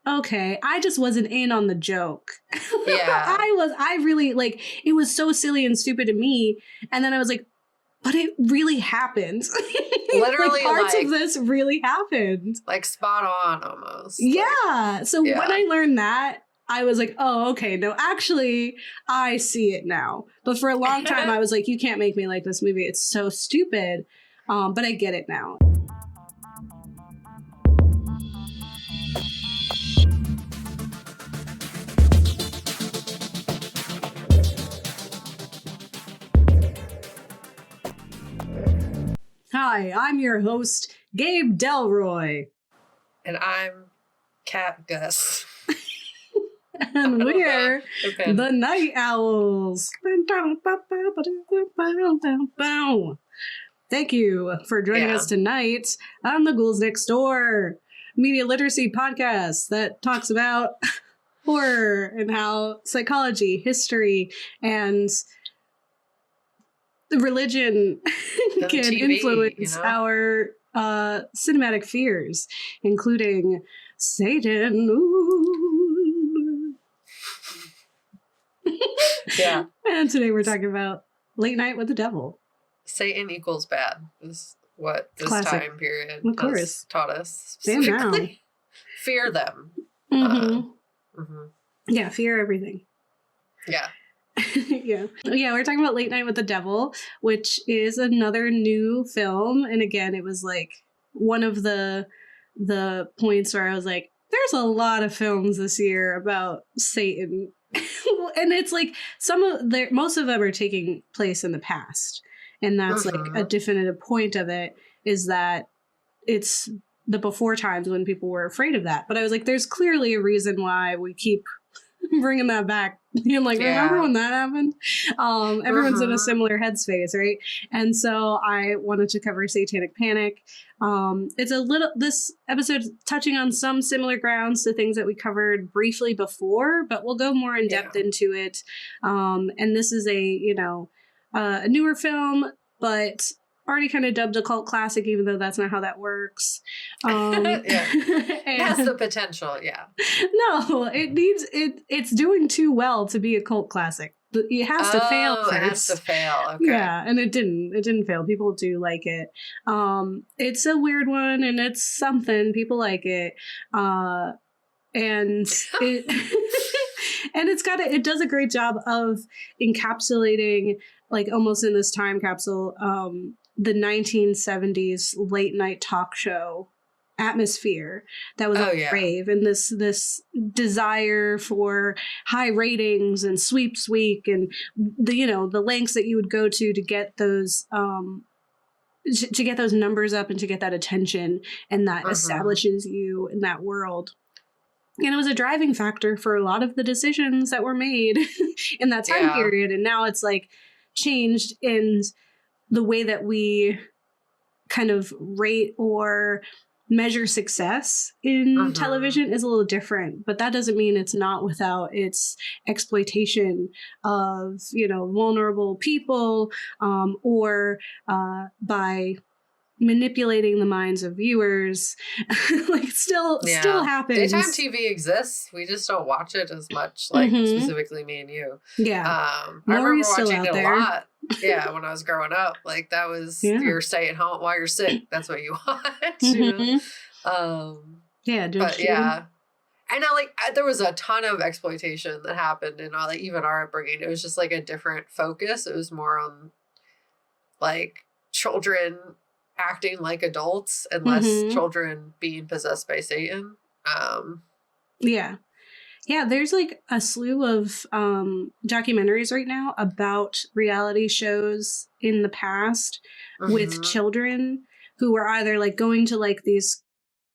okay, I just wasn't in on the joke. Yeah. I really, like, it was so silly and stupid to me. And then I was like, but it really happened. Literally, like, parts of this really happened. Like, spot on, almost. Yeah. Like, so when I learned that, I was like, oh, okay, no, actually, I see it now. But for a long time, I was like, you can't make me like this movie. It's so stupid. But I get it now. Hi, I'm your host, Gabe Delroy. And I'm Cat Gus. And we're the Night Owls. Thank you for joining us tonight on the Ghouls Next Door media literacy podcast that talks about horror and how psychology, history, and religion can TV, influence our cinematic fears, including Satan. Ooh. Yeah. And today we're talking about Late Night with the Devil. Satan equals bad is what this time period has taught us. Specifically. Fear them. Yeah, fear everything. Yeah. Yeah, we're talking about Late Night with the Devil, which is another new film. And again, it was like one of the points where I was like, there's a lot of films this year about Satan. And it's like most of them are taking place in the past. And that's like a definitive point of it, is that it's the before times when people were afraid of that. But I was like, there's clearly a reason why we keep bringing that back. Being like, remember when that happened? Everyone's in a similar headspace, right? And so I wanted to cover Satanic Panic. This episode touching on some similar grounds to things that we covered briefly before, but we'll go more in depth into it. And this is a newer film, but already kind of dubbed a cult classic, even though that's not how that works. It has the potential, No, it's doing too well to be a cult classic. It has to fail first. It has to fail, okay. Yeah, and it didn't fail. People do like it. It's a weird one, and it's something. People like it. And it... And it does a great job of encapsulating, like almost in this time capsule, the 1970s late night talk show atmosphere that was on rave, and this desire for high ratings and sweeps week, and the lengths that you would go to get those numbers up and to get that attention, and that establishes you in that world. And it was a driving factor for a lot of the decisions that were made in that time period. And now it's like changed in the way that we kind of rate or measure success in television is a little different. But that doesn't mean it's not without its exploitation of, vulnerable people, or by manipulating the minds of viewers. Like still happens. Daytime TV exists. We just don't watch it as much, like specifically me and you. Yeah. I remember watching it a lot. Yeah, when I was growing up. Like that was your stay at home while you're sick. That's what you watch. But yeah. I know, like there was a ton of exploitation that happened in like even our upbringing. It was just like a different focus. It was more on like children acting like adults and less children being possessed by Satan. There's like a slew of documentaries right now about reality shows in the past with children who were either like going to like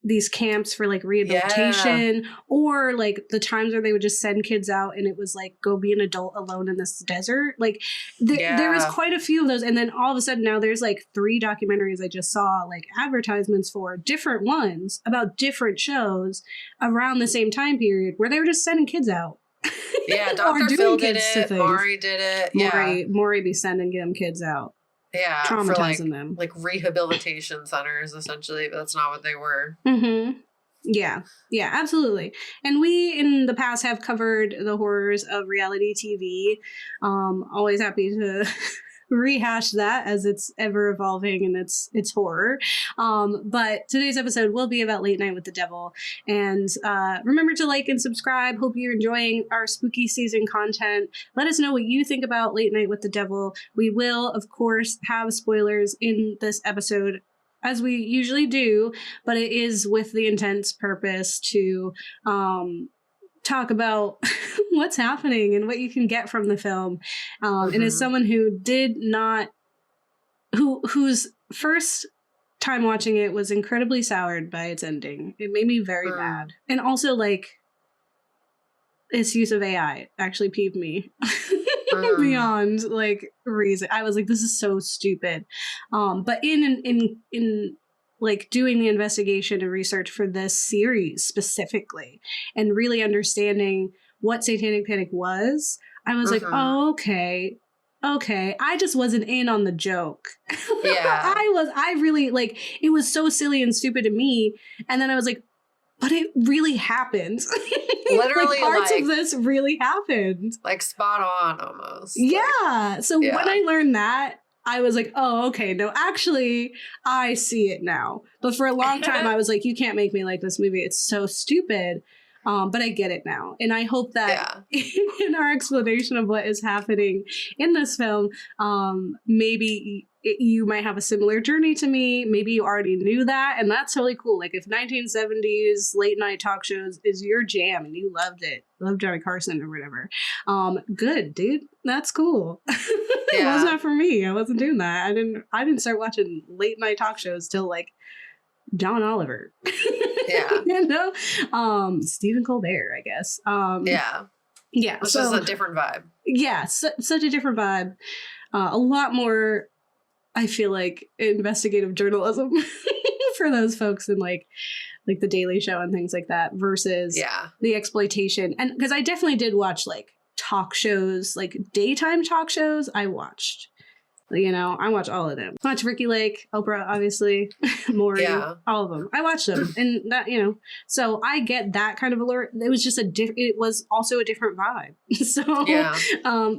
these camps for like rehabilitation, or like the times where they would just send kids out and it was like, go be an adult alone in this desert. Like there was quite a few of those. And then all of a sudden now there's like 3 documentaries I just saw like advertisements for, different ones about different shows around the same time period where they were just sending kids out. Yeah, Dr. Phil did it. Maury did it. Maury be sending them kids out. Yeah, traumatizing for them. Like rehabilitation centers, essentially. But that's not what they were. Yeah, absolutely. And we in the past have covered the horrors of reality TV. Always happy to rehash that as it's ever evolving and it's horror. But today's episode will be about Late Night with the Devil. And remember to like and subscribe. Hope you're enjoying our spooky season content. Let us know what you think about Late Night with the Devil. We will, of course, have spoilers in this episode, as we usually do, but it is with the intense purpose to talk about what's happening and what you can get from the film. And as someone who did not, whose first time watching it was incredibly soured by its ending, it made me very mad. And also, like, its use of AI actually peeved me beyond like reason. I was like, this is so stupid. But in like doing the investigation and research for this series specifically and really understanding what Satanic Panic was, I was like, oh, okay. I just wasn't in on the joke. Yeah. I really, like, it was so silly and stupid to me. And then I was like, but it really happened. Literally, like, parts of this really happened. Like, spot on, almost. Yeah. So when I learned that, I was like, oh, okay. No, actually, I see it now. But for a long time, I was like, you can't make me like this movie. It's so stupid. But I get it now. And I hope that in our explanation of what is happening in this film, maybe you might have a similar journey to me. Maybe you already knew that. And that's totally cool. Like, if 1970s late night talk shows is your jam and you loved it, loved Johnny Carson or whatever, good, dude. That's cool. It was not for me. I wasn't doing that. I didn't start watching late night talk shows till like John Oliver. Yeah. You know? Stephen Colbert, I guess. Yeah. It's just a different vibe. Yeah. Such a different vibe. A lot more, I feel like, investigative journalism for those folks in like the Daily Show and things like that versus the exploitation. And because I definitely did watch like talk shows, like daytime talk shows. I watched. You know, I watch all of them. I watch Ricky Lake, Oprah, obviously, Maury, all of them. I watch them, and that, you know, so I get that kind of alert. It was just it was also a different vibe. So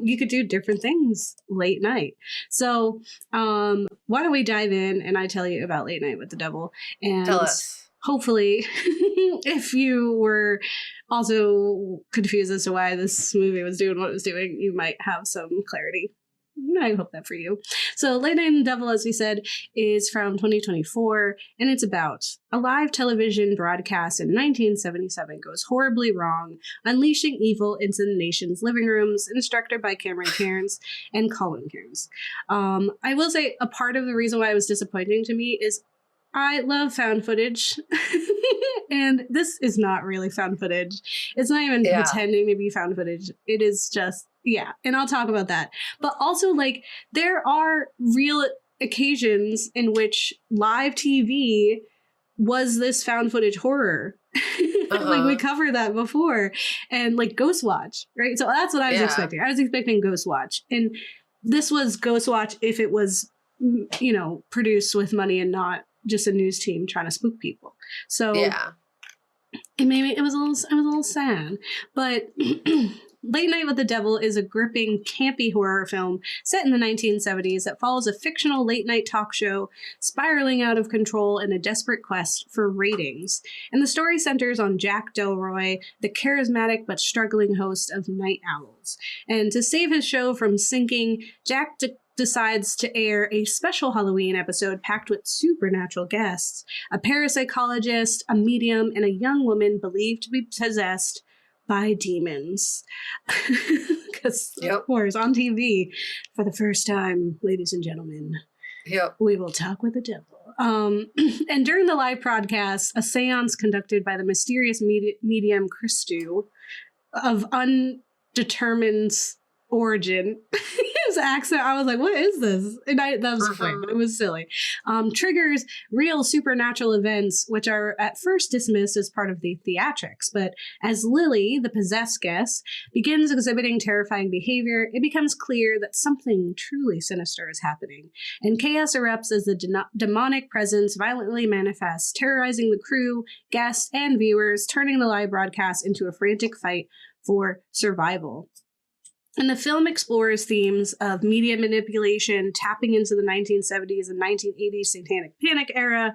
you could do different things late night. So why don't we dive in and I tell you about Late Night with the Devil, and tell us. Hopefully, if you were also confused as to why this movie was doing what it was doing, you might have some clarity. I hope that for you. So Late Night and the Devil, as we said, is from 2024, and it's about a live television broadcast in 1977 goes horribly wrong, unleashing evil into the nation's living rooms, instructed by Cameron Cairns and Colin Cairns. I will say a part of the reason why it was disappointing to me is I love found footage, and this is not really found footage. It's not even pretending to be found footage. It is just, and I'll talk about that. But also, like, there are real occasions in which live TV was this found footage horror. Like, we covered that before. And, like, Ghost Watch, right? So that's what I was expecting. I was expecting Ghost Watch. And this was Ghost Watch if it was, you know, produced with money and not just a news team trying to spook people. So it made me, I was a little sad. But Late Night with the Devil is a gripping, campy horror film set in the 1970s that follows a fictional late night talk show spiraling out of control in a desperate quest for ratings. And the story centers on Jack Delroy, the charismatic but struggling host of Night Owls. And to save his show from sinking, Jack decides to air a special Halloween episode packed with supernatural guests, a parapsychologist, a medium, and a young woman believed to be possessed by demons. Because, of course, on TV, for the first time, ladies and gentlemen, we will talk with the devil. And during the live broadcast, a séance conducted by the mysterious medium Christou of undetermined origin his accent, I was like, what is this? And that was fun, but it was silly. Triggers real supernatural events, which are at first dismissed as part of the theatrics. But as Lily, the possessed guest, begins exhibiting terrifying behavior, it becomes clear that something truly sinister is happening. And chaos erupts as the demonic presence violently manifests, terrorizing the crew, guests, and viewers, turning the live broadcast into a frantic fight for survival. And the film explores themes of media manipulation, tapping into the 1970s and 1980s satanic panic era,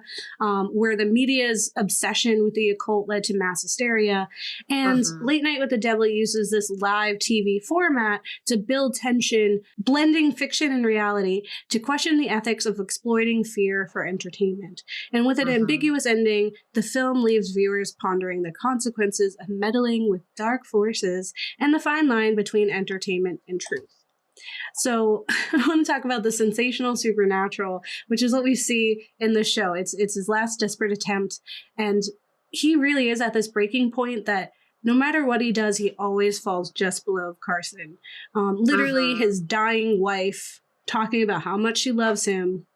where the media's obsession with the occult led to mass hysteria. And Late Night with the Devil uses this live TV format to build tension, blending fiction and reality to question the ethics of exploiting fear for entertainment. And with an ambiguous ending, the film leaves viewers pondering the consequences of meddling with dark forces and the fine line between entertainment and truth. So I want to talk about the sensational supernatural, which is what we see in the show. It's his last desperate attempt, and he really is at this breaking point that no matter what he does, he always falls just below Carson. Literally his dying wife talking about how much she loves him,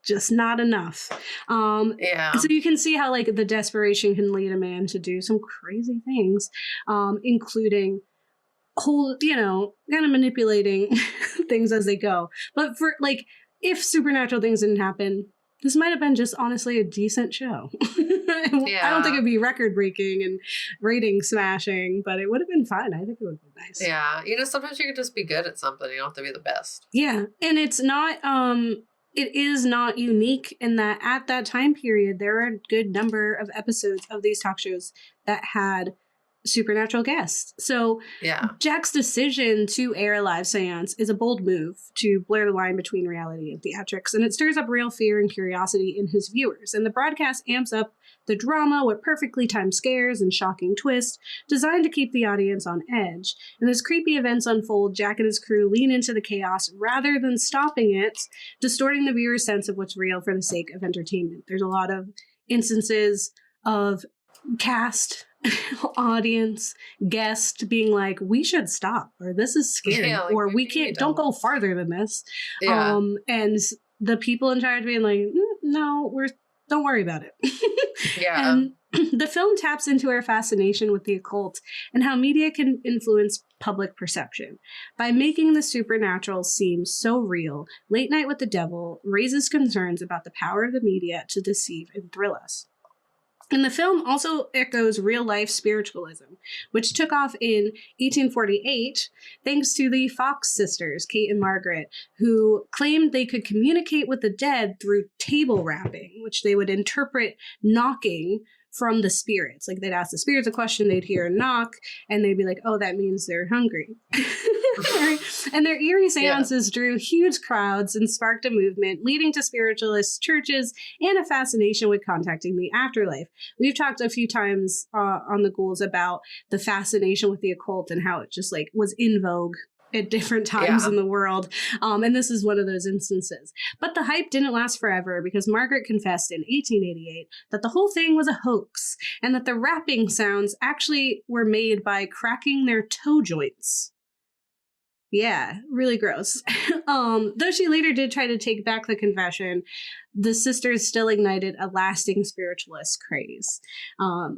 just not enough. So you can see how like the desperation can lead a man to do some crazy things, including kind of manipulating things as they go. But for like, if supernatural things didn't happen, this might have been just honestly a decent show. I don't think it'd be record breaking and rating smashing, but it would have been fun. I think it would have been nice. Yeah. Sometimes you can just be good at something. You don't have to be the best. Yeah. And it's not, it is not unique in that at that time period, there are a good number of episodes of these talk shows that had supernatural guests. So Jack's decision to air a live seance is a bold move to blur the line between reality and theatrics, and it stirs up real fear and curiosity in his viewers. And the broadcast amps up the drama with perfectly timed scares and shocking twists designed to keep the audience on edge. And as creepy events unfold, Jack and his crew lean into the chaos rather than stopping it, distorting the viewer's sense of what's real for the sake of entertainment. There's a lot of instances of cast, audience, guest being like, we should stop, or this is scary, or we can't, don't go farther than this. And the people in charge being like, no, don't worry about it. And the film taps into our fascination with the occult and how media can influence public perception. By making the supernatural seem so real, Late Night with the Devil raises concerns about the power of the media to deceive and thrill us. And the film also echoes real-life spiritualism, which took off in 1848 thanks to the Fox sisters, Kate and Margaret, who claimed they could communicate with the dead through table rapping, which they would interpret knocking from the spirits. Like, they'd ask the spirits a question, they'd hear a knock, and they'd be like, oh, that means they're hungry. And their eerie seances drew huge crowds and sparked a movement, leading to spiritualist churches and a fascination with contacting the afterlife. We've talked a few times on the Ghouls about the fascination with the occult and how it just like was in vogue at different times in the world. And this is one of those instances. But the hype didn't last forever because Margaret confessed in 1888 that the whole thing was a hoax and that the rapping sounds actually were made by cracking their toe joints. Yeah, really gross. Though she later did try to take back the confession, the sisters still ignited a lasting spiritualist craze,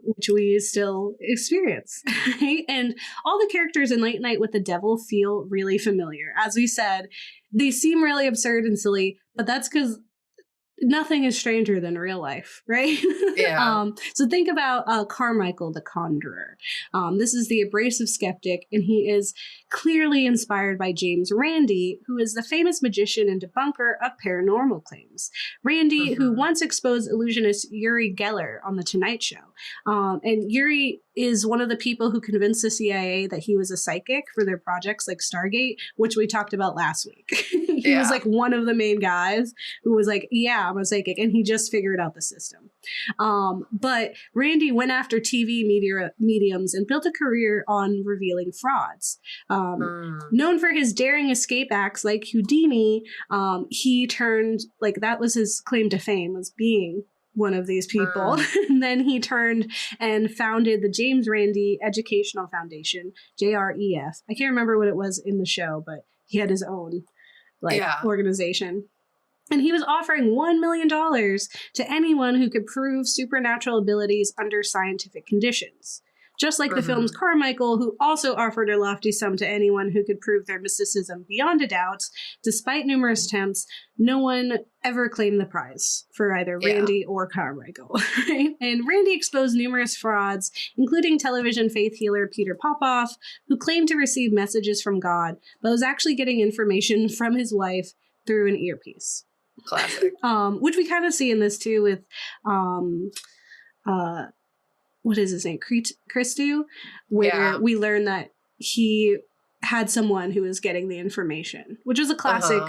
which we still experience. Right? And all the characters in Late Night with the Devil feel really familiar. As we said, they seem really absurd and silly, but that's because nothing is stranger than real life, right? So think about Carmichael the Conjurer. This is the abrasive skeptic, and he is clearly inspired by James Randi, who is the famous magician and debunker of paranormal claims. Randi, who once exposed illusionist Uri Geller on The Tonight Show. And Uri is one of the people who convinced the CIA that he was a psychic for their projects like Stargate, which we talked about last week. He was like one of the main guys who was like, yeah, I'm a psychic. And he just figured out the system. But Randi went after TV mediums and built a career on revealing frauds. Known for his daring escape acts like Houdini, he turned, like that was his claim to fame, was being one of these people. And then he turned and founded the James Randi Educational Foundation, JREF. I can't remember what it was in the show, but he had his own organization. And he was offering $1 million to anyone who could prove supernatural abilities under scientific conditions. Just like the film's Carmichael, who also offered a lofty sum to anyone who could prove their mysticism beyond a doubt. Despite numerous attempts, no one ever claimed the prize for either Randy or Carmichael. Right? And Randy exposed numerous frauds, including television faith healer Peter Popoff, who claimed to receive messages from God, but was actually getting information from his wife through an earpiece. Classic. Which we kind of see in this too with what is his name? Christou, where we learn that he had someone who was getting the information, which was a classic,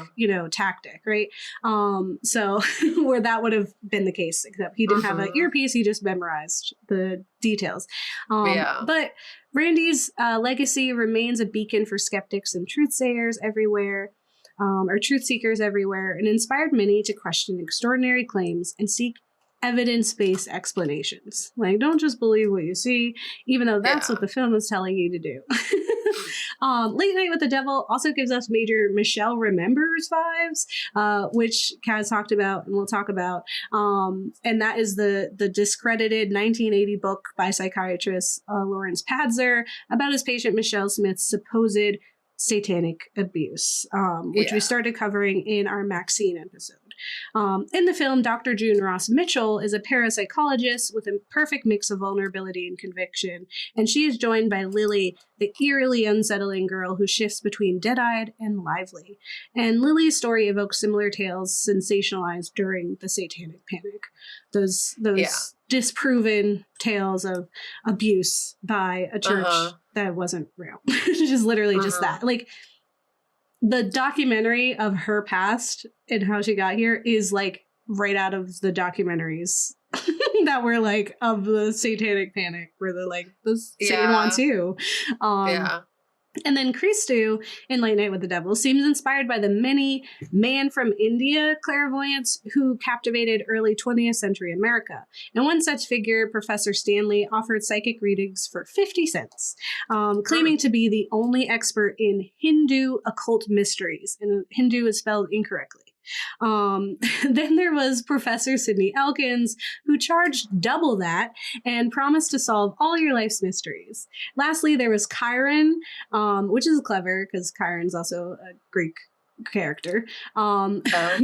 tactic, right? So where that would have been the case, except he didn't have an earpiece, he just memorized the details. But Randy's legacy remains a beacon for skeptics and truth-sayers everywhere. Or truth seekers everywhere, and inspired many to question extraordinary claims and seek evidence-based explanations. Like, don't just believe what you see, even though that's what the film is telling you to do. Late Night with the Devil also gives us major Michelle Remembers vibes, which Kaz talked about and we'll talk about. And that is the discredited 1980 book by psychiatrist Lawrence Padzer about his patient Michelle Smith's supposed satanic abuse, which we started covering in our Maxine episode. In the film, Dr. June Ross Mitchell is a parapsychologist with a perfect mix of vulnerability and conviction, and she is joined by Lily, the eerily unsettling girl who shifts between dead-eyed and lively. And Lily's story evokes similar tales sensationalized during the Satanic Panic. Those disproven tales of abuse by a church that wasn't real. Just literally just that. Like, the documentary of her past and how she got here is like right out of the documentaries that were like of the Satanic Panic, where they're like, this Satan wants you. And then Christou in Late Night with the Devil seems inspired by the many man from India clairvoyants who captivated early 20th century America. And one such figure, Professor Stanley, offered psychic readings for 50 cents, claiming to be the only expert in Hindu occult mysteries. And Hindu is spelled incorrectly. Then there was Professor Sidney Elkins, who charged double that and promised to solve all your life's mysteries. Lastly, there was Chiron, which is clever because Chiron's also a Greek character,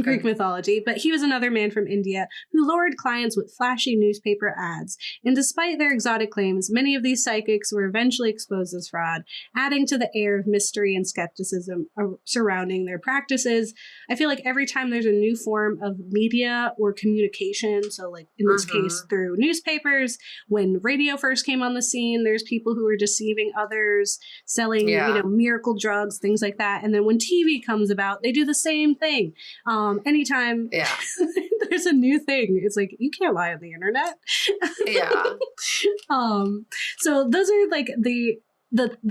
Greek mythology, but he was another man from India who lured clients with flashy newspaper ads. And despite their exotic claims, many of these psychics were eventually exposed as fraud, adding to the air of mystery and skepticism surrounding their practices. I feel like every time there's a new form of media or communication, so like in this case through newspapers, when radio first came on the scene, there's people who were deceiving others, selling miracle drugs, things like that. And then when TV comes about, they do the same thing. Anytime there's a new thing, it's like, you can't lie on the internet. So those are like the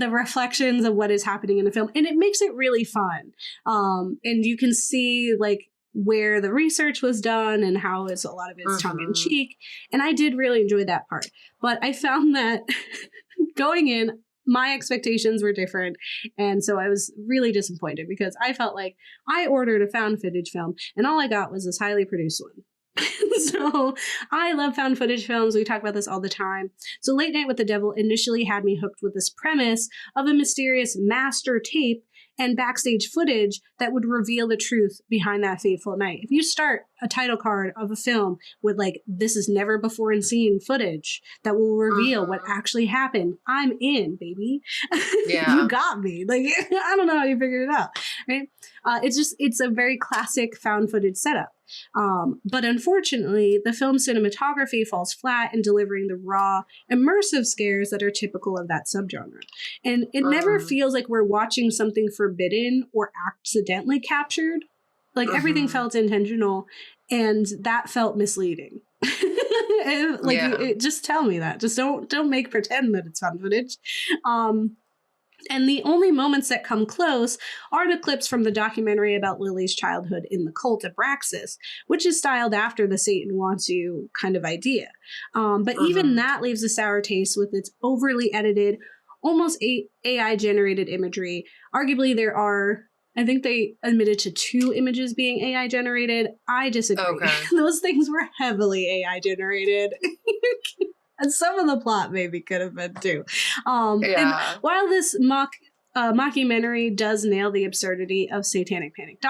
reflections of what is happening in the film, and it makes it really fun. And you can see like where the research was done and how it's a lot of it's tongue in cheek. And I did really enjoy that part. But I found that going in, my expectations were different, and so I was really disappointed because I felt like I ordered a found footage film and all I got was this highly produced one. So I love found footage films. We talk about this all the time. So Late Night with the Devil initially had me hooked with this premise of a mysterious master tape and backstage footage that would reveal the truth behind that fateful night. If you start a title card of a film with like, this is never before seen footage that will reveal what actually happened, I'm in, baby. You got me. Like, I don't know how you figured it out, right? It's a very classic found footage setup. But unfortunately, the film's cinematography falls flat in delivering the raw, immersive scares that are typical of that subgenre. And it never feels like we're watching something forbidden or accidentally captured. Like everything felt intentional, and that felt misleading. Just tell me that. Just don't make pretend that it's found footage. And the only moments that come close are the clips from the documentary about Lily's childhood in the cult of Braxis, which is styled after the Satan wants you kind of idea. But even that leaves a sour taste with its overly edited, almost AI-generated imagery. Arguably, there are I think they admitted to 2 images being AI generated. I disagree. Okay. Those things were heavily AI generated. And some of the plot maybe could have been too. And while this mockumentary does nail the absurdity of satanic panic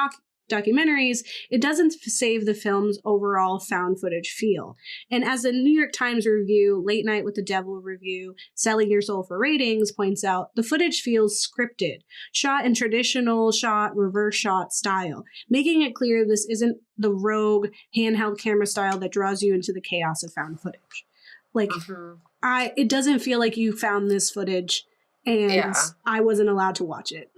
documentaries, it doesn't save the film's overall found footage feel. And as the New York Times review, Late Night with the Devil review, Selling Your Soul for Ratings points out, the footage feels scripted, shot in traditional shot, reverse shot style, making it clear this isn't the rogue handheld camera style that draws you into the chaos of found footage. Like, it doesn't feel like you found this footage and I wasn't allowed to watch it.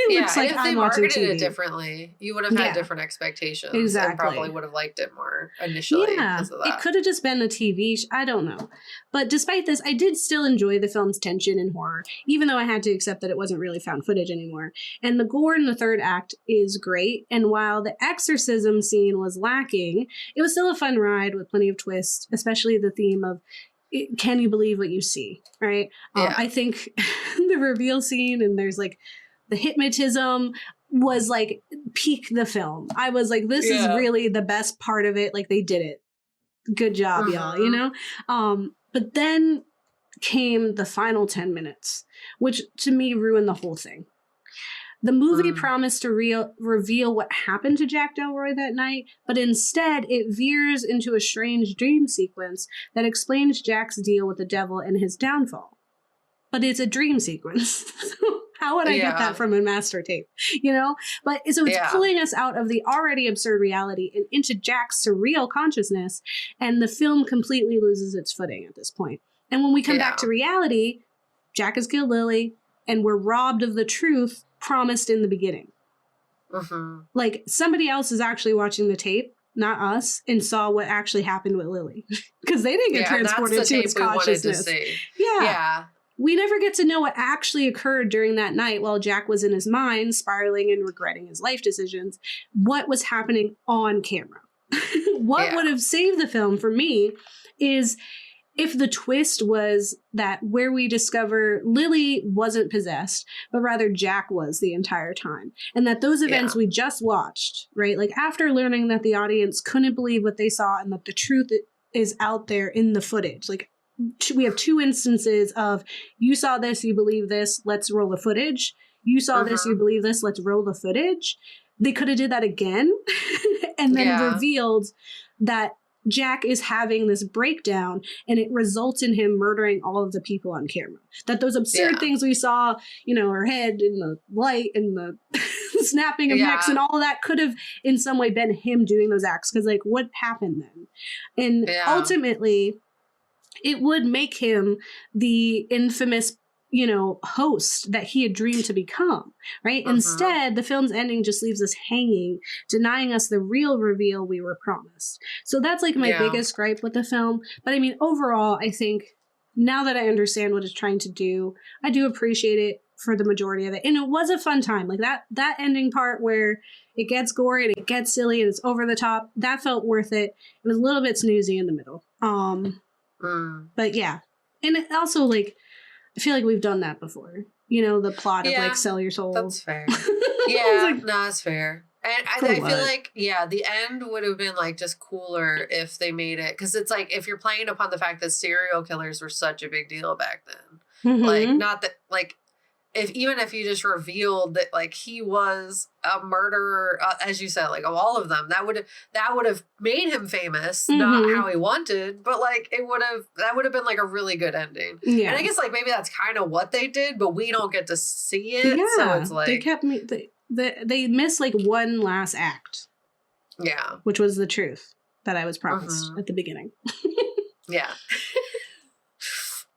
It looks like if they marketed it differently, you would have had different expectations. Exactly. And probably would have liked it more initially because of that. It could have just been a TV I don't know. But despite this, I did still enjoy the film's tension and horror, even though I had to accept that it wasn't really found footage anymore. And the gore in the third act is great. And while the exorcism scene was lacking, it was still a fun ride with plenty of twists, especially the theme of can you believe what you see, right? I think the reveal scene and there's like the hypnotism was like peak the film. I was like, this is really the best part of it. Like they did it. Good job, y'all, you know? But then came the final 10 minutes, which to me ruined the whole thing. The movie promised to reveal what happened to Jack Delroy that night, but instead it veers into a strange dream sequence that explains Jack's deal with the devil and his downfall. But it's a dream sequence. How would I get that from a master tape? You know? But so it's pulling us out of the already absurd reality and into Jack's surreal consciousness, and the film completely loses its footing at this point. And when we come back to reality, Jack has killed Lily, and we're robbed of the truth promised in the beginning. Like somebody else is actually watching the tape, not us, and saw what actually happened with Lily. Because they didn't get transported to its consciousness. We never get to know what actually occurred during that night while Jack was in his mind, spiraling and regretting his life decisions. What was happening on camera? What would have saved the film for me is if the twist was that where we discover Lily wasn't possessed, but rather Jack was the entire time. And that those events we just watched, right? Like after learning that the audience couldn't believe what they saw and that the truth is out there in the footage, like we have 2 instances of you saw this, you believe this, let's roll the footage. You saw this, you believe this, let's roll the footage. They could have did that again and then revealed that Jack is having this breakdown and it results in him murdering all of the people on camera. That those absurd things we saw, you know, her head and the light and the snapping of necks and all of that could have in some way been him doing those acts. Because like what happened then? And ultimately it would make him the infamous, you know, host that he had dreamed to become, right? Instead, the film's ending just leaves us hanging, denying us the real reveal we were promised. So that's like my biggest gripe with the film. But I mean, overall, I think now that I understand what it's trying to do, I do appreciate it for the majority of it. And it was a fun time. Like that ending part where it gets gory and it gets silly and it's over the top, that felt worth it. It was a little bit snoozy in the middle. But yeah. And it also like, I feel like we've done that before. You know, the plot of like sell your soul. That's fair. Yeah, like, no, that's fair. And I feel like, the end would have been like just cooler if they made it. Because it's like, if you're playing upon the fact that serial killers were such a big deal back then. Like, not that, like, even if you just revealed that like he was a murderer, as you said, like of all of them, that would have made him famous, not how he wanted, but like that would have been like a really good ending. And I guess like maybe that's kind of what they did, but we don't get to see it. So it's like they kept me. They missed like one last act. Yeah, which was the truth that I was promised at the beginning.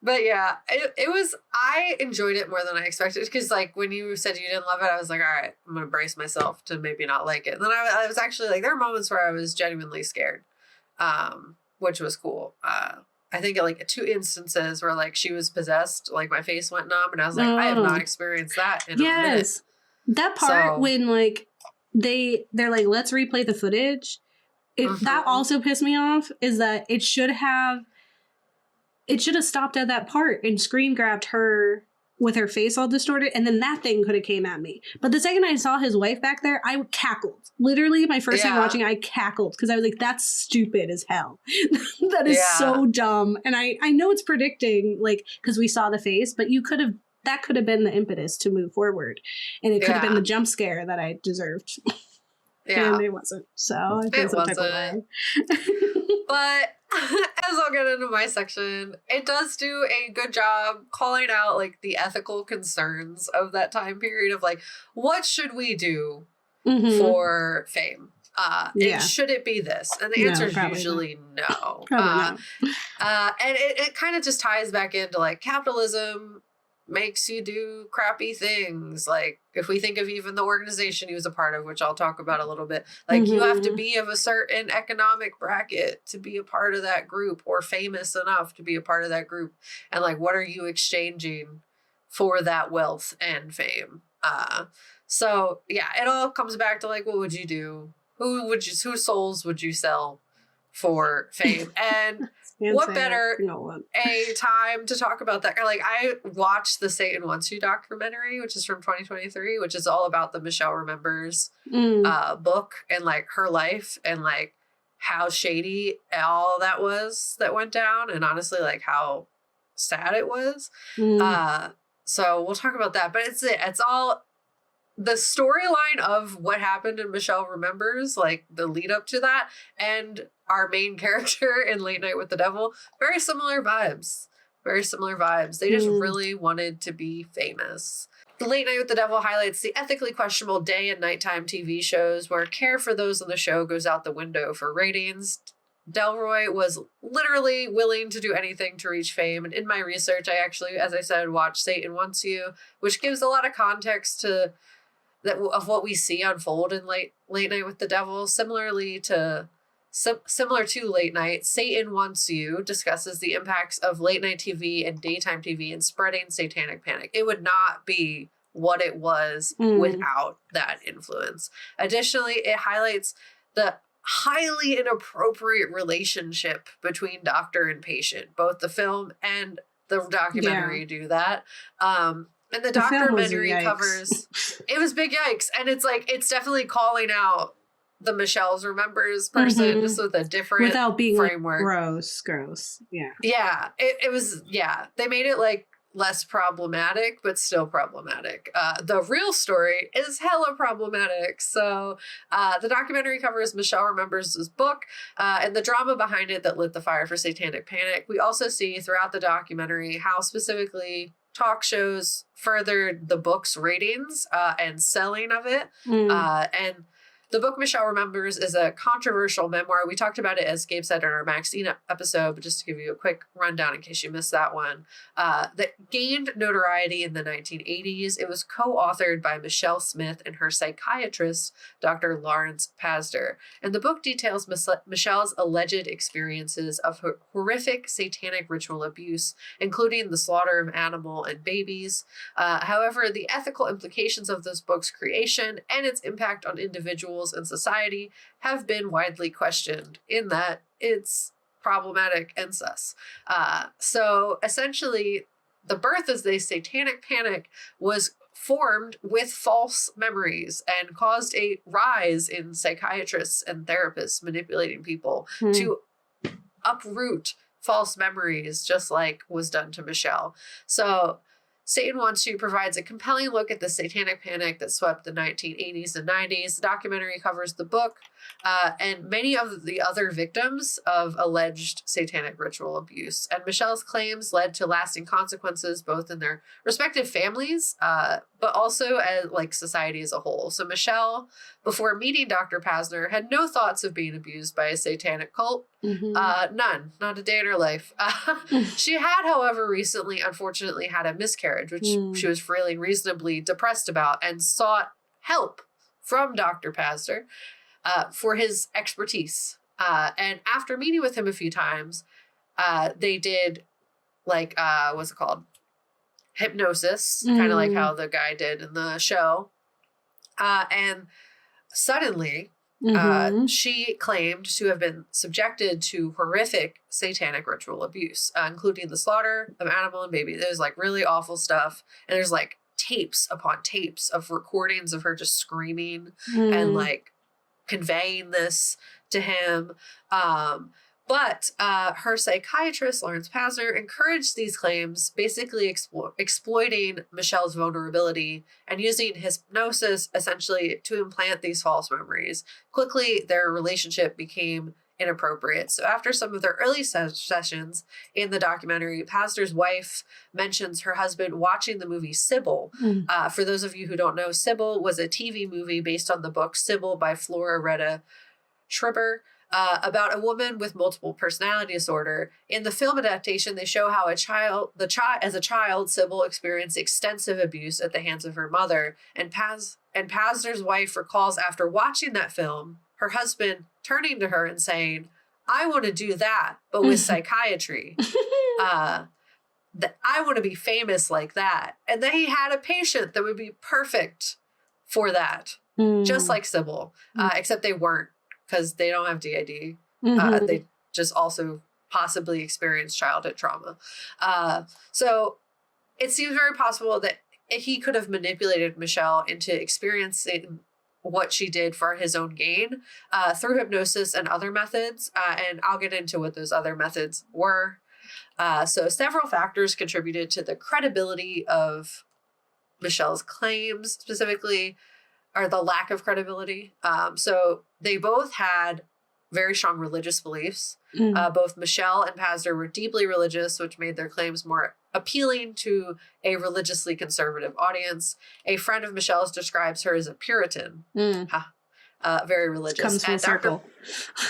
But yeah, it was, I enjoyed it more than I expected because like when you said you didn't love it, I was like, all right, I'm going to brace myself to maybe not like it. And then I was actually like, there were moments where I was genuinely scared, which was cool. I think like 2 instances where like she was possessed, like my face went numb and I was like, I have not experienced that in a minute. That part when like they're like, let's replay the footage. That also pissed me off is that it should have stopped at that part and screen grabbed her with her face all distorted, and then that thing could have came at me. But the second I saw his wife back there, I cackled. Literally, my first time watching, I cackled because I was like, "That's stupid as hell. That is so dumb." And I know it's predicting, like, because we saw the face, but that could have been the impetus to move forward, and it could have been the jump scare that I deserved. Yeah, and it wasn't. So I feel some type of way. But as I'll get into my section, it does do a good job calling out like the ethical concerns of that time period of like, what should we do for fame? And should it be this? And the answer is usually no. And it kind of just ties back into like capitalism makes you do crappy things. Like if we think of even the organization he was a part of, which I'll talk about a little bit, like you have to be of a certain economic bracket to be a part of that group, or famous enough to be a part of that group. And like, what are you exchanging for that wealth and fame? So yeah, it all comes back to like, what would you do? Whose souls would you sell for fame? And what better a time to talk about that? Like, I watched the Satan Wants You documentary, which is from 2023, which is all about the Michelle Remembers book and like her life and like how shady all that was that went down, and honestly like how sad it was. So we'll talk about that, but it's all the storyline of what happened in Michelle Remembers, like the lead up to that, and our main character in Late Night with the Devil, very similar vibes. They just really wanted to be famous. The Late Night with the Devil highlights the ethically questionable day and nighttime TV shows where care for those on the show goes out the window for ratings. Delroy was literally willing to do anything to reach fame. And in my research, I actually, as I said, watched Satan Wants You, which gives a lot of context to that of what we see unfold in Late Night with the Devil. Similar to Late Night, Satan Wants You discusses the impacts of late night TV and daytime TV in spreading satanic panic. It would not be what it was without that influence. Additionally, it highlights the highly inappropriate relationship between doctor and patient. Both the film and the documentary do that. And the documentary covers, it was big yikes. And it's like, it's definitely calling out the Michelle's Remembers person just with a different without being framework. Like, gross. Yeah. Yeah. It was, they made it like less problematic, but still problematic. The real story is hella problematic. So the documentary covers Michelle Remembers' book and the drama behind it that lit the fire for satanic panic. We also see throughout the documentary how specifically talk shows furthered the book's ratings and selling of it. And the book Michelle Remembers is a controversial memoir. We talked about it, as Gabe said, in our Maxine episode, but just to give you a quick rundown in case you missed that one, that gained notoriety in the 1980s. It was co-authored by Michelle Smith and her psychiatrist, Dr. Lawrence Pazder. And the book details Michelle's alleged experiences of horrific satanic ritual abuse, including the slaughter of animal and babies. However, the ethical implications of this book's creation and its impact on individuals and society have been widely questioned, in that it's problematic and sus. So essentially, the birth of the satanic panic was formed with false memories and caused a rise in psychiatrists and therapists manipulating people to uproot false memories, just like was done to Michelle. So Satan Wants You provides a compelling look at the satanic panic that swept the 1980s and 90s. The documentary covers the book and many of the other victims of alleged satanic ritual abuse. And Michelle's claims led to lasting consequences, both in their respective families, but also as like society as a whole. So Michelle, before meeting Dr. Pazder, had no thoughts of being abused by a satanic cult. None, not a day in her life. She had, however, recently, unfortunately, had a miscarriage, which she was feeling reasonably depressed about, and sought help from Dr. Pazder for his expertise. And after meeting with him a few times, they did like, what's it called? Hypnosis, kind of like how the guy did in the show. And suddenly She claimed to have been subjected to horrific satanic ritual abuse, including the slaughter of animal and baby. There's like really awful stuff. And there's like tapes upon tapes of recordings of her just screaming and like conveying this to him. But her psychiatrist, Lawrence Pasner, encouraged these claims, basically exploiting Michelle's vulnerability and using hypnosis essentially to implant these false memories. Quickly, their relationship became inappropriate. So after some of their early sessions in the documentary, Pastor's wife mentions her husband watching the movie Sybil. For those of you who don't know, Sybil was a TV movie based on the book Sybil by Flora Retta Schreiber. About a woman with multiple personality disorder. In the film adaptation, they show how as a child, Sybil experienced extensive abuse at the hands of her mother. And Pasner's wife recalls after watching that film, her husband turning to her and saying, "I want to do that, but with psychiatry. I want to be famous like that." And then he had a patient that would be perfect for that, just like Sybil, except they weren't. Because they don't have DID. They just also possibly experienced childhood trauma. So it seems very possible that he could have manipulated Michelle into experiencing what she did for his own gain through hypnosis and other methods. And I'll get into what those other methods were. So several factors contributed to the credibility of Michelle's claims, specifically, or the lack of credibility. So they both had very strong religious beliefs. Both Michelle and Pastor were deeply religious, which made their claims more appealing to a religiously conservative audience. A friend of Michelle's describes her as a Puritan. Very religious. Comes full circle.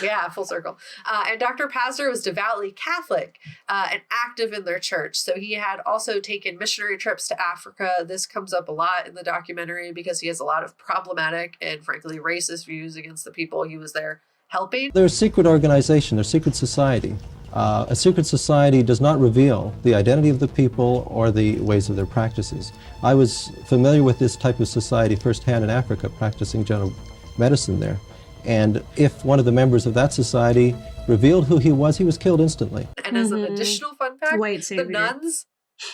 Yeah, full circle. And Dr. Pastor was devoutly Catholic and active in their church. So he had also taken missionary trips to Africa. This comes up a lot in the documentary because he has a lot of problematic and frankly racist views against the people he was there helping. They're a secret organization, they're a secret society. A secret society does not reveal the identity of the people or the ways of their practices. I was familiar with this type of society firsthand in Africa, practicing general medicine there. And if one of the members of that society revealed who he was killed instantly. And as an additional fun fact,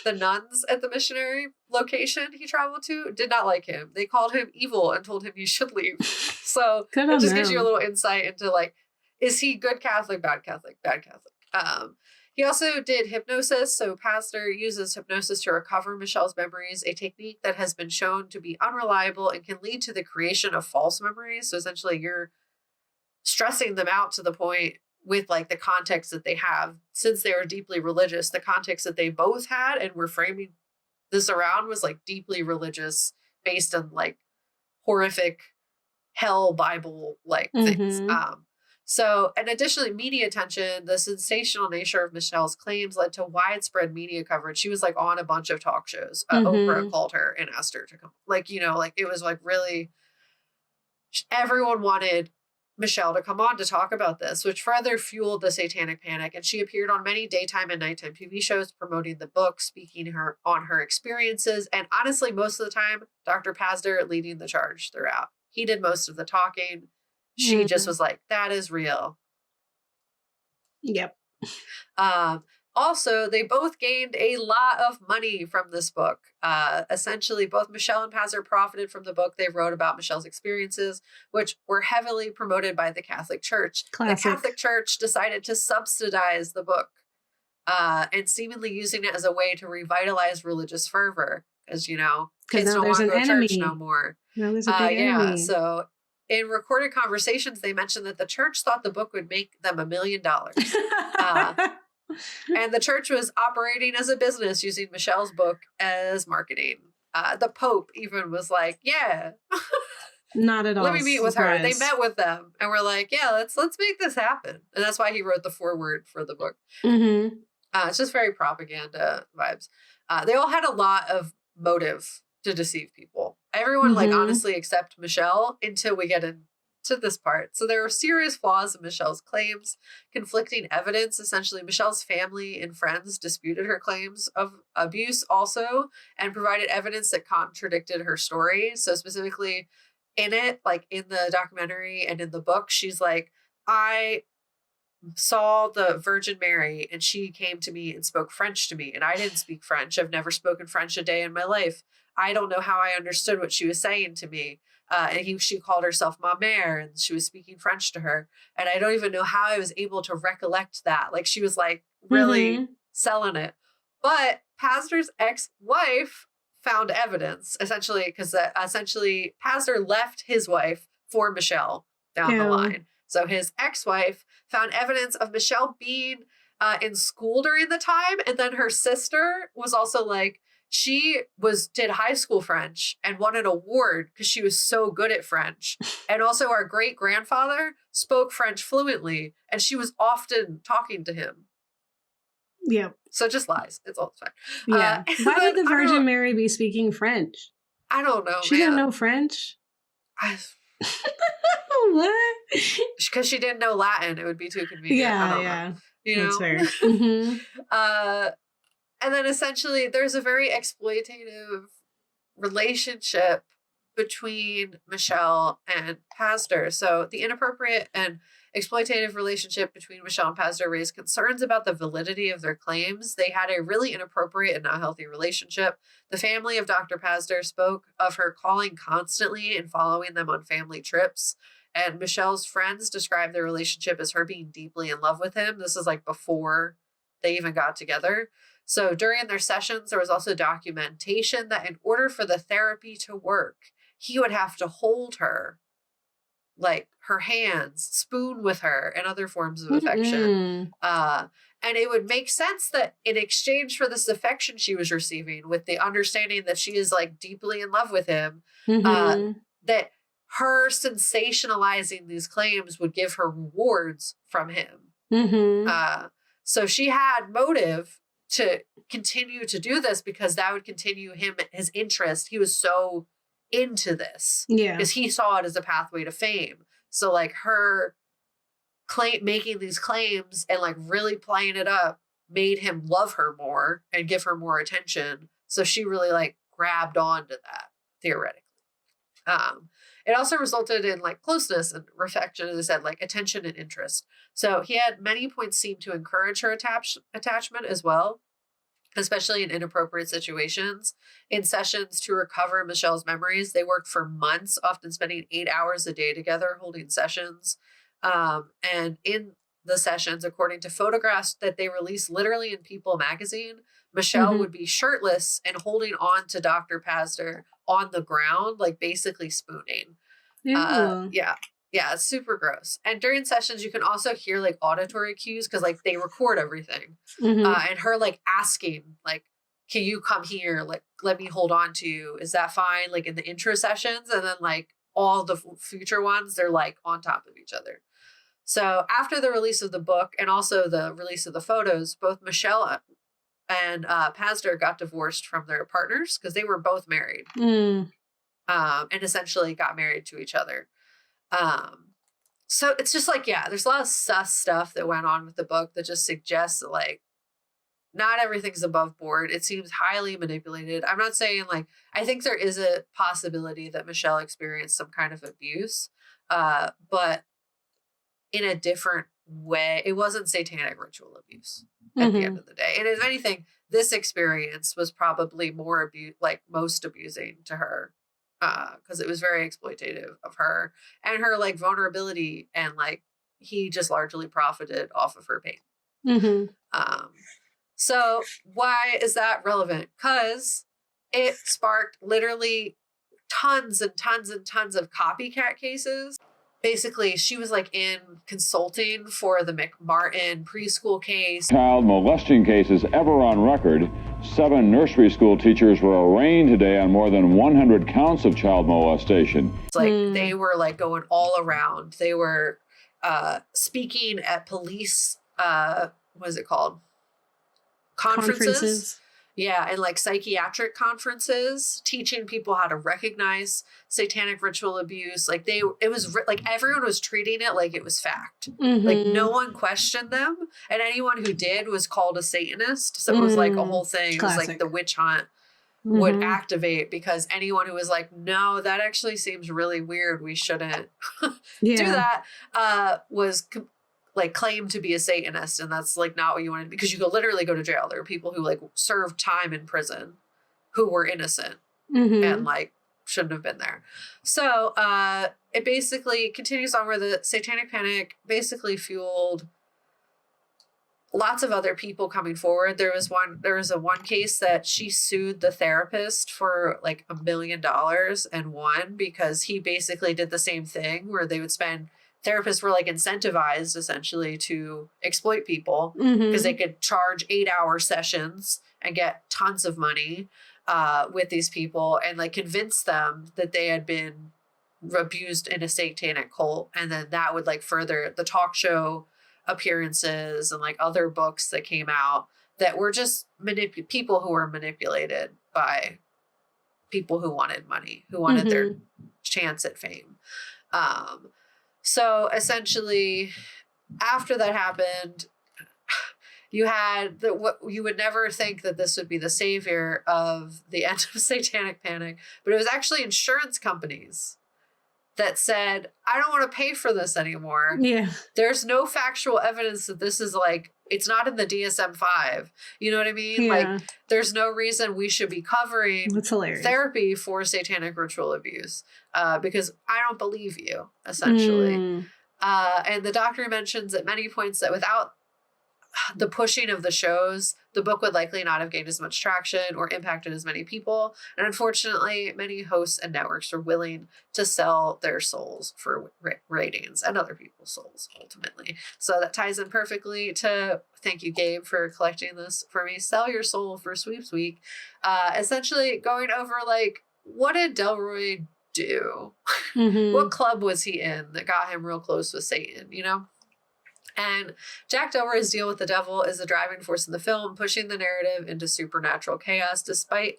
the nuns at the missionary location he traveled to did not like him. They called him evil and told him he should leave. So it just gives you a little insight into like, is he good Catholic, bad Catholic, bad Catholic? He also did hypnosis. So Pastor uses hypnosis to recover Michelle's memories, a technique that has been shown to be unreliable and can lead to the creation of false memories. So essentially you're stressing them out to the point with like the context that they have. Since they were deeply religious, the context that they both had and were framing this around was like deeply religious, based on like horrific hell Bible like things. So, and additionally, media attention, the sensational nature of Michelle's claims led to widespread media coverage. She was like on a bunch of talk shows. Oprah called her and asked her to come. Like, you know, like it was like really, everyone wanted Michelle to come on to talk about this, which further fueled the satanic panic. And she appeared on many daytime and nighttime TV shows promoting the book, speaking on her experiences. And honestly, most of the time, Dr. Pastor leading the charge throughout. He did most of the talking. She just was like, that is real. Yep. Also, they both gained a lot of money from this book. Essentially, both Michelle and Pastor profited from the book. They wrote about Michelle's experiences, which were heavily promoted by the Catholic Church. Classic. The Catholic Church decided to subsidize the book and seemingly using it as a way to revitalize religious fervor. Because, you know, kids don't want to go to church no more. Now there's a big enemy. So in recorded conversations, they mentioned that the church thought the book would make them $1 million. And the church was operating as a business using Michelle's book as marketing. The Pope even was like, yeah. Not at all. Let me meet with her. They met with them and were like, yeah, let's make this happen. And that's why he wrote the foreword for the book. It's just very propaganda vibes. They all had a lot of motive to deceive people. Everyone like honestly except Michelle until we get into this part. So there are serious flaws in Michelle's claims, conflicting evidence. Essentially, Michelle's family and friends disputed her claims of abuse also and provided evidence that contradicted her story. So specifically, in it, like in the documentary and in the book, she's like, I saw the Virgin Mary and she came to me and spoke French to me, and I didn't speak French. I've never spoken French a day in my life. I don't know how I understood what she was saying to me. She called herself ma mère, and she was speaking French to her. And I don't even know how I was able to recollect that. Like, she was like really selling it. But Pastor's ex-wife found evidence, essentially, because Pastor left his wife for Michelle down the line. So his ex-wife found evidence of Michelle being in school during the time. And then her sister was also like, she did high school French and won an award because she was so good at French. And also our great grandfather spoke French fluently, and she was often talking to him. Yeah. So just lies. It's all fine. Yeah. Why would the Virgin Mary be speaking French? I don't know. She didn't know French? What? Because she didn't know Latin. It would be too convenient. Yeah. You know? That's fair. And then essentially there's a very exploitative relationship between Michelle and Pastor. So the inappropriate and exploitative relationship between Michelle and Pastor raised concerns about the validity of their claims. They had a really inappropriate and not healthy relationship. The family of Dr. Pastor spoke of her calling constantly and following them on family trips. And Michelle's friends described their relationship as her being deeply in love with him. This is like before they even got together. So during their sessions, there was also documentation that in order for the therapy to work, he would have to hold her, like her hands, spoon with her, and other forms of affection. And it would make sense that in exchange for this affection she was receiving, with the understanding that she is like deeply in love with him, that her sensationalizing these claims would give her rewards from him. So she had motive to continue to do this because that would continue his interest. He was so into this because he saw it as a pathway to fame. So like her making these claims and like really playing it up made him love her more and give her more attention. So she really like grabbed onto that theoretically. It also resulted in like closeness and affection, as I said, like attention and interest. So he had many points seem to encourage her attachment as well, especially in inappropriate situations. In sessions to recover Michelle's memories, they worked for months, often spending 8 hours a day together holding sessions. And in the sessions, according to photographs that they released literally in People magazine, Michelle would be shirtless and holding on to Dr. Pastor on the ground, like basically spooning. Yeah, it's super gross. And during sessions, you can also hear like auditory cues because like they record everything. And her like asking, like, can you come here? Like, let me hold on to you. Is that fine? Like in the intro sessions. And then like all the future ones, they're like on top of each other. So after the release of the book and also the release of the photos, both Michelle and Pastor got divorced from their partners because they were both married. And essentially got married to each other. So it's just like, yeah, there's a lot of sus stuff that went on with the book that just suggests that like not everything's above board. It seems highly manipulated. I'm not saying like, I think there is a possibility that Michelle experienced some kind of abuse, but in a different way. It wasn't satanic ritual abuse at the end of the day. And if anything, this experience was probably more most abusing to her. Because it was very exploitative of her and her like vulnerability, and like he just largely profited off of her pain. So why is that relevant? Because it sparked literally tons and tons and tons of copycat cases. Basically, she was like in consulting for the McMartin preschool case. Child molesting cases ever on record. 7 nursery school teachers were arraigned today on more than 100 counts of child molestation. It's like they were like going all around. They were speaking at police, what is it called? Conferences. Yeah, and like psychiatric conferences, teaching people how to recognize satanic ritual abuse. Like like everyone was treating it like it was fact. Like no one questioned them, and anyone who did was called a Satanist. So it was like a whole thing. It was like the witch hunt. would activate, because anyone who was like, no, that actually seems really weird, we shouldn't do that, was like claimed to be a Satanist. And that's like not what you wanted, because you could literally go to jail. There are people who like served time in prison who were innocent and like shouldn't have been there. So it basically continues on where the Satanic Panic basically fueled lots of other people coming forward. There was a one case that she sued the therapist for like $1 million and won, because he basically did the same thing where they would spend, therapists were like incentivized essentially to exploit people because they could charge 8-hour sessions and get tons of money with these people, and like convince them that they had been abused in a satanic cult. And then that would like further the talk show appearances and like other books that came out that were just people who were manipulated by people who wanted money, who wanted their chance at fame. So essentially, after that happened, you had what you would never think that this would be the savior of the end of Satanic Panic, but it was actually insurance companies that said, I don't want to pay for this anymore. Yeah. There's no factual evidence that this is like, it's not in the DSM-5. You know what I mean? Yeah. Like, there's no reason we should be covering therapy for satanic ritual abuse, because I don't believe you, essentially. And the doctor mentions at many points that without the pushing of the shows, the book would likely not have gained as much traction or impacted as many people. And unfortunately, many hosts and networks were willing to sell their souls for ratings, and other people's souls, ultimately. So that ties in perfectly to, thank you, Gabe, for collecting this for me, Sell Your Soul for Sweeps Week. Essentially going over, like, what did Delroy do? What club was he in that got him real close with Satan, you know? And Jack Delroy's deal with the devil is the driving force in the film, pushing the narrative into supernatural chaos. Despite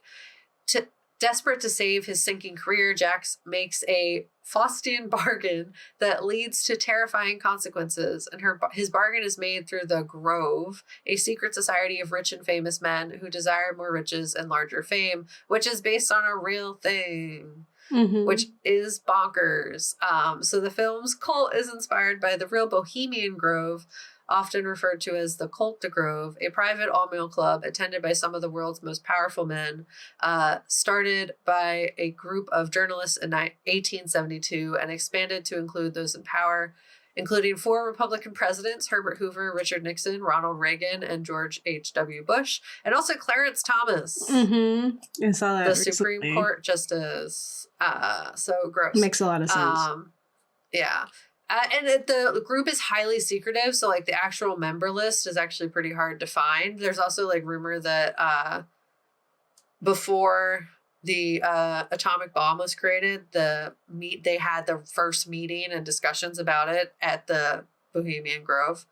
desperate to save his sinking career, Jack makes a Faustian bargain that leads to terrifying consequences. And his bargain is made through the Grove, a secret society of rich and famous men who desire more riches and larger fame, which is based on a real thing. Which is bonkers. So the film's cult is inspired by the real Bohemian Grove, often referred to as the Cult de Grove, a private all-male club attended by some of the world's most powerful men, started by a group of journalists in 1872 and expanded to include those in power, including 4 Republican presidents, Herbert Hoover, Richard Nixon, Ronald Reagan, and George H.W. Bush, and also Clarence Thomas. I saw that the Supreme Court Justice. So gross. Makes a lot of sense. Yeah. And the group is highly secretive, so like the actual member list is actually pretty hard to find. There's also like rumor that before the atomic bomb was created, they had the first meeting and discussions about it at the Bohemian Grove.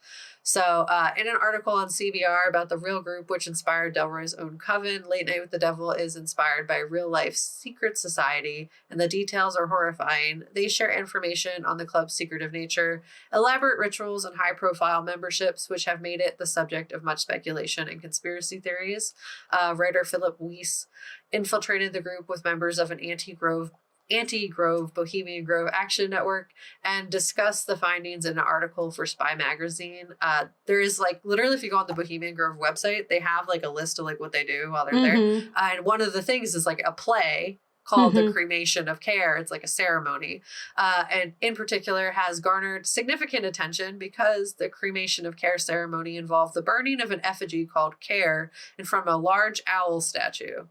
So in an article on CBR about the real group, which inspired Delroy's own coven, Late Night with the Devil is inspired by a real-life secret society, and the details are horrifying. They share information on the club's secretive nature, elaborate rituals, and high-profile memberships, which have made it the subject of much speculation and conspiracy theories. Writer Philip Weiss infiltrated the group with members of an anti-Grove Bohemian Grove Action Network and discuss the findings in an article for Spy Magazine. There is like literally, if you go on the Bohemian Grove website, they have like a list of like what they do while they're there. And one of the things is like a play called The Cremation of Care. It's like a ceremony. And in particular has garnered significant attention because the Cremation of Care ceremony involved the burning of an effigy called Care in front of a large owl statue.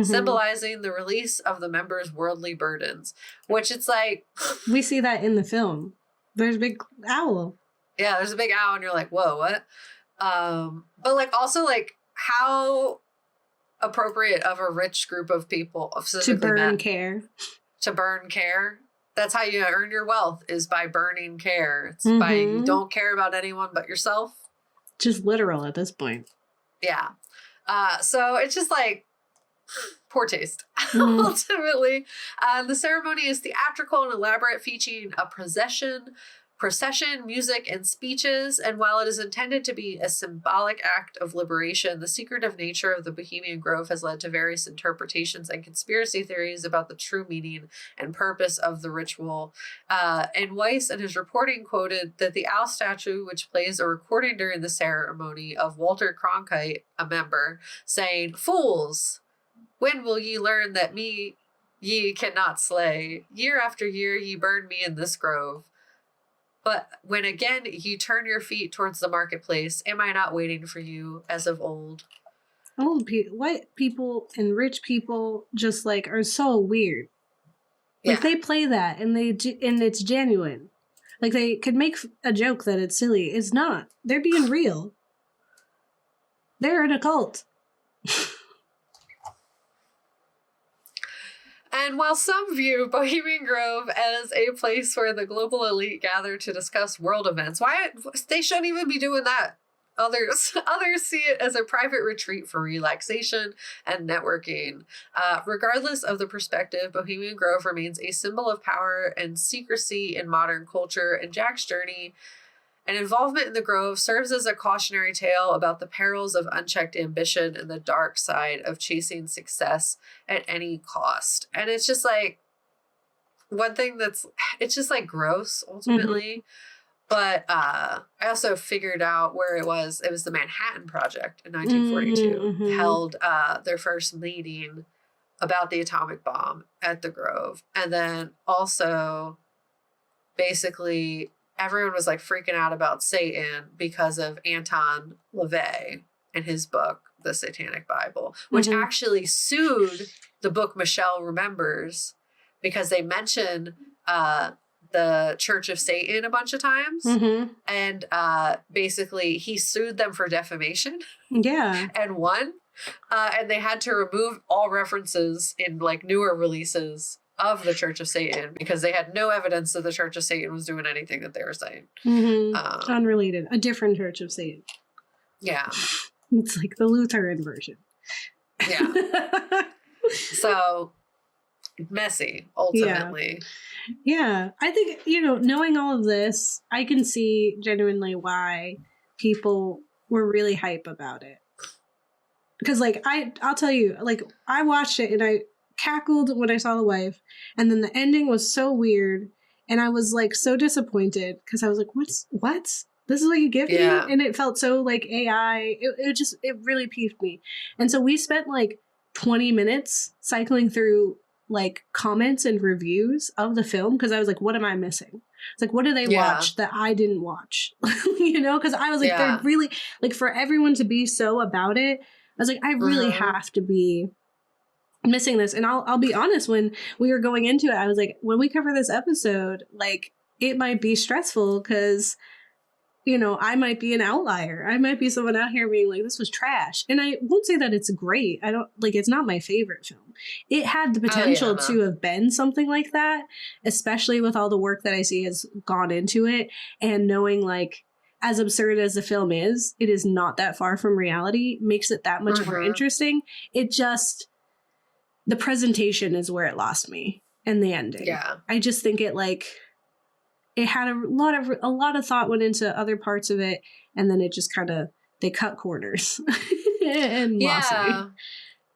Symbolizing the release of the members' worldly burdens, which it's like... We see that in the film. There's a big owl. Yeah, there's a big owl and you're like, whoa, what? But like also like how appropriate of a rich group of people to burn care. To burn care. That's how you earn your wealth, is by burning care. It's by you don't care about anyone but yourself. Just literal at this point. Yeah. So it's just like poor taste, ultimately. The ceremony is theatrical and elaborate, featuring a procession procession, music, and speeches. And while it is intended to be a symbolic act of liberation, the secretive nature of the Bohemian Grove has led to various interpretations and conspiracy theories about the true meaning and purpose of the ritual. And Weiss, in his reporting, quoted that the owl statue, which plays a recording during the ceremony of Walter Cronkite, a member, saying, "Fools, when will ye learn that me ye cannot slay? Year after year ye burn me in this grove. But when again you turn your feet towards the marketplace, am I not waiting for you as of old?" White people and rich people just like are so weird. Like they play that and it's genuine. Like they could make a joke that it's silly. It's not. They're being real. They're an occult. And while some view Bohemian Grove as a place where the global elite gather to discuss world events, why they shouldn't even be doing that. Others see it as a private retreat for relaxation and networking. Regardless of the perspective, Bohemian Grove remains a symbol of power and secrecy in modern culture, and Jack's journey and involvement in the Grove serves as a cautionary tale about the perils of unchecked ambition and the dark side of chasing success at any cost. And it's just like one thing it's just like gross ultimately. Mm-hmm. But I also figured out where it was. It was the Manhattan Project in 1942 held their first meeting about the atomic bomb at the Grove. And then also basically everyone was like freaking out about Satan because of Anton LaVey and his book, The Satanic Bible, which actually sued the book Michelle Remembers because they mention the Church of Satan a bunch of times. And basically he sued them for defamation. Yeah. And won. And they had to remove all references in like newer releases of the Church of Satan because they had no evidence that the Church of Satan was doing anything that they were saying. Unrelated. A different Church of Satan. Yeah. It's like the Lutheran version. Yeah. So messy, ultimately. Yeah. I think, knowing all of this, I can see genuinely why people were really hype about it. Because like, I'll tell you, like I watched it and I cackled when I saw the wife, and then the ending was so weird, and I was like so disappointed because I was like, what? This is what you give me? And it felt so like AI. It really peeved me. And so we spent like 20 minutes cycling through like comments and reviews of the film because I was like, what am I missing? It's like, what do they watch that I didn't watch? Because I was like, they're really like, for everyone to be so about it, I was like, I really have to be missing this. And I'll be honest, when we were going into it, I was like, when we cover this episode, like it might be stressful because I might be an outlier. I might be someone out here being like, this was trash. And I won't say that it's great. I don't like, it's not my favorite film. It had the potential to have been something like that, especially with all the work that I see has gone into it, and knowing like, as absurd as the film is, it is not that far from reality, makes it that much more interesting. It just, the presentation is where it lost me, and the ending. Yeah. I just think it had a lot of thought went into other parts of it, and then it just kind of, they cut corners and lost me.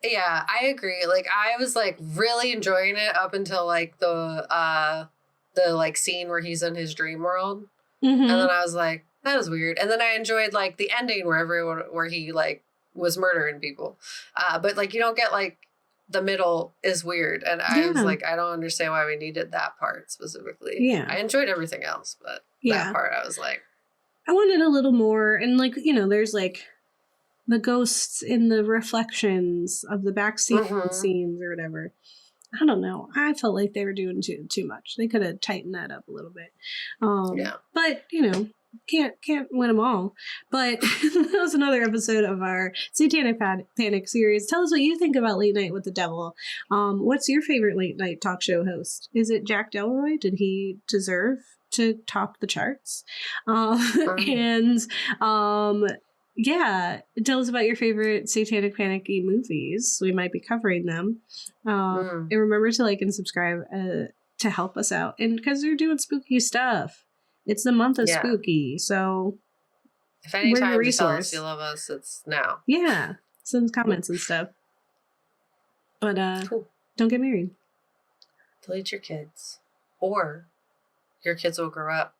Yeah, I agree. Like I was like really enjoying it up until like the like scene where he's in his dream world. And then I was like, that was weird. And then I enjoyed like the ending where he like was murdering people. But like you don't get like, the middle is weird, and I was like, I don't understand why we needed that part specifically. Yeah, I enjoyed everything else, but that part I was like, I wanted a little more. And like, there's like the ghosts in the reflections of the backseat scenes or whatever. I don't know. I felt like they were doing too much. They could have tightened that up a little bit. But can't win them all. But that was another episode of our Satanic Panic series. Tell us what you think about Late Night with the Devil. What's your favorite late night talk show host? Is it Jack Delroy? Did he deserve to top the charts? And tell us about your favorite Satanic Panic-y movies. We might be covering them. And remember to like and subscribe to help us out. And because they're doing spooky stuff. It's the month of spooky, so if any time to tell us you love us, it's now. Yeah, send comments and stuff. But don't get married. Delete your kids, or your kids will grow up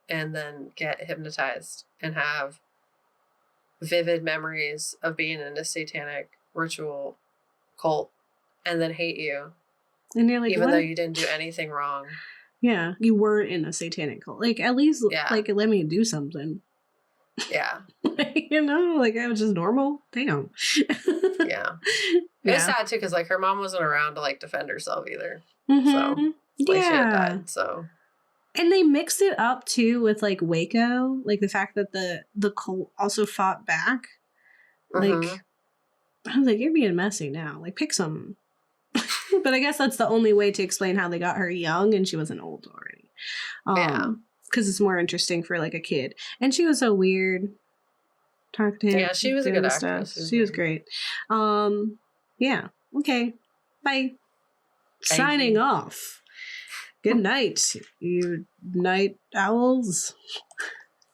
and then get hypnotized and have vivid memories of being in a satanic ritual cult, and then hate you. And you're like, even though you didn't do anything wrong. Yeah, you weren't in a satanic cult. Like, at least, like, let me do something. Yeah. You know, like, I was just normal. Damn. Yeah. It was sad, too, because, like, her mom wasn't around to, like, defend herself either. So, like, she had died, so. And they mixed it up, too, with, like, Waco. Like, the fact that the cult also fought back. Like, I was like, you're being messy now. Like, pick some. But I guess that's the only way to explain how they got her young and she wasn't old already. Because it's more interesting for, like, a kid. And she was so weird. Talk to him. Yeah, she was a good actress. She was great. Yeah. Okay. Bye. Signing off. Good night, you night owls.